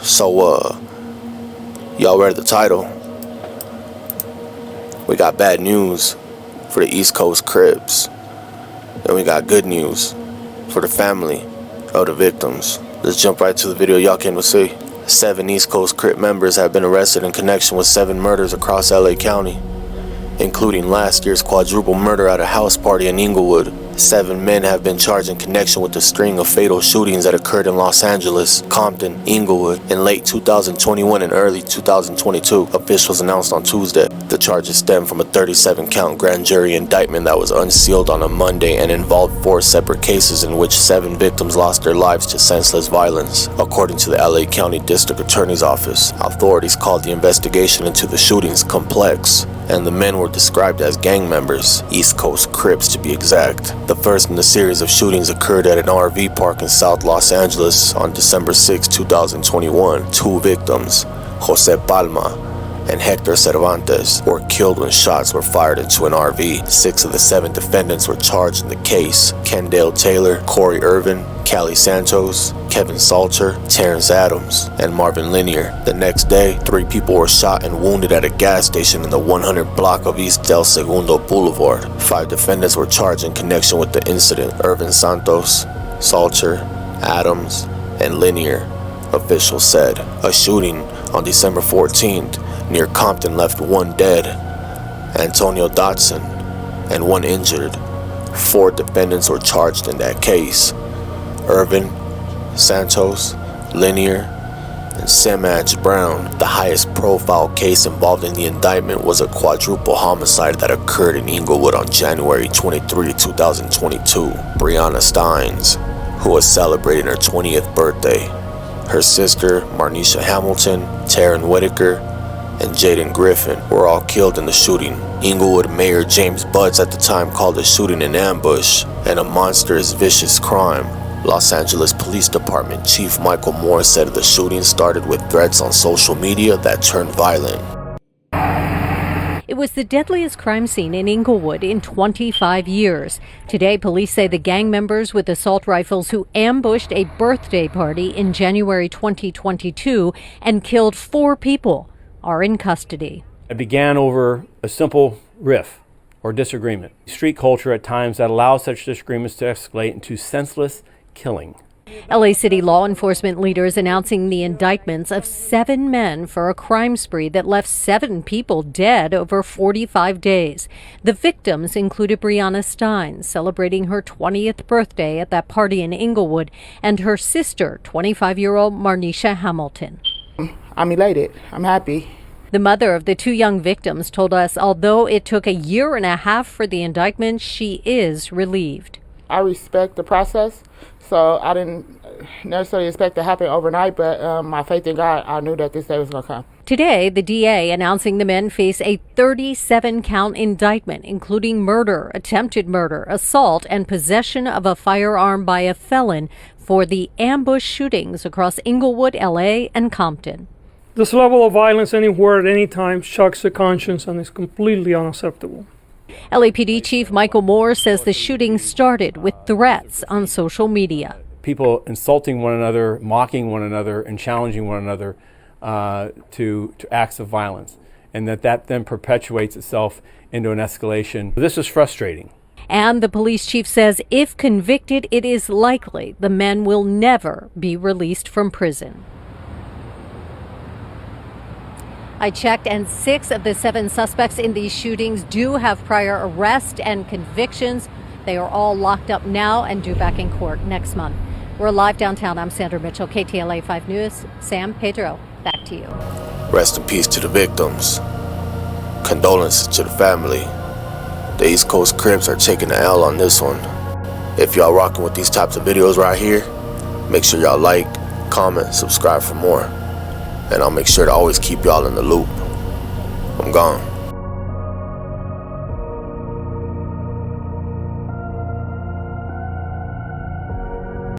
So, y'all read the title? We got bad news for the East Coast Crips. And we got good news for the family of the victims. Let's jump right to the video y'all came to see. 7 East Coast Crip members have been arrested in connection with 7 murders across LA County, including last year's quadruple murder at a house party in Inglewood. 7 men have been charged in connection with the string of fatal shootings that occurred in Los Angeles, Compton, Inglewood in late 2021 and early 2022, officials announced on Tuesday. The charges stem from a 37-count grand jury indictment that was unsealed on a Monday and involved 4 separate cases in which 7 victims lost their lives to senseless violence. According to the LA County District Attorney's Office, authorities called the investigation into the shootings complex, and the men were described as gang members, East Coast Crips to be exact. The first in the series of shootings occurred at an RV park in South Los Angeles on December 6, 2021. 2 victims, Jose Palma and Hector Cervantes, were killed when shots were fired into an RV. 6 of the 7 defendants were charged in the case: Kendall Taylor, Corey Irvin, Callie Santos, Kevin Salter, Terrence Adams, and Marvin Lanier. The next day, 3 people were shot and wounded at a gas station in the 100 block of East Del Segundo Boulevard. 5 defendants were charged in connection with the incident: Irvin Santos, Salter, Adams, and Lanier, officials said. A shooting on December 14th near Compton left 1 dead, Antonio Dotson, and 1 injured. 4 defendants were charged in that case: Irvin, Santos, Lanier, and Samaj Brown. The highest profile case involved in the indictment was a quadruple homicide that occurred in Inglewood on January 23, 2022. Breahna Stines, who was celebrating her 20th birthday, her sister Marneysha Hamilton, Teron Whittiker, and Jayden Griffin were all killed in the shooting. Inglewood Mayor James Butts at the time called the shooting an ambush and a monstrous, vicious crime. Los Angeles Police Department Chief Michael Moore said the shooting started with threats on social media that turned violent. It was the deadliest crime scene in Inglewood in 25 years. Today, police say the gang members with assault rifles who ambushed a birthday party in January 2022 and killed 4 people are in custody. It began over a simple riff or disagreement. Street culture at times that allows such disagreements to escalate into senseless killing. LA City law enforcement leaders announcing the indictments of 7 men for a crime spree that left 7 people dead over 45 days. The victims included Breahna Stines, celebrating her 20th birthday at that party in Inglewood, and her sister, 25-year-old Marneysha Hamilton. I'm elated. I'm happy. The mother of the 2 young victims told us although it took a year and a half for the indictment, she is relieved. I respect the process, so I didn't necessarily expect it to happen overnight, but my faith in God, I knew that this day was going to come. Today, the DA announcing the men face a 37-count indictment, including murder, attempted murder, assault, and possession of a firearm by a felon for the ambush shootings across Inglewood, LA, and Compton. This level of violence anywhere at any time shocks the conscience and is completely unacceptable. LAPD Chief Michael Moore says the shooting started with threats on social media. People insulting one another, mocking one another, and challenging one another to acts of violence, and that then perpetuates itself into an escalation. This is frustrating. And the police chief says if convicted, it is likely the men will never be released from prison. I checked, and 6 of the 7 suspects in these shootings do have prior arrest and convictions. They are all locked up now and due back in court next month. We're live downtown. I'm Sandra Mitchell, KTLA 5 News. Sam, Pedro, back to you. Rest in peace to the victims. Condolences to the family. The East Coast Crips are taking the L on this one. If y'all rocking with these types of videos right here, make sure y'all like, comment, subscribe for more. And I'll make sure to always keep y'all in the loop. I'm gone.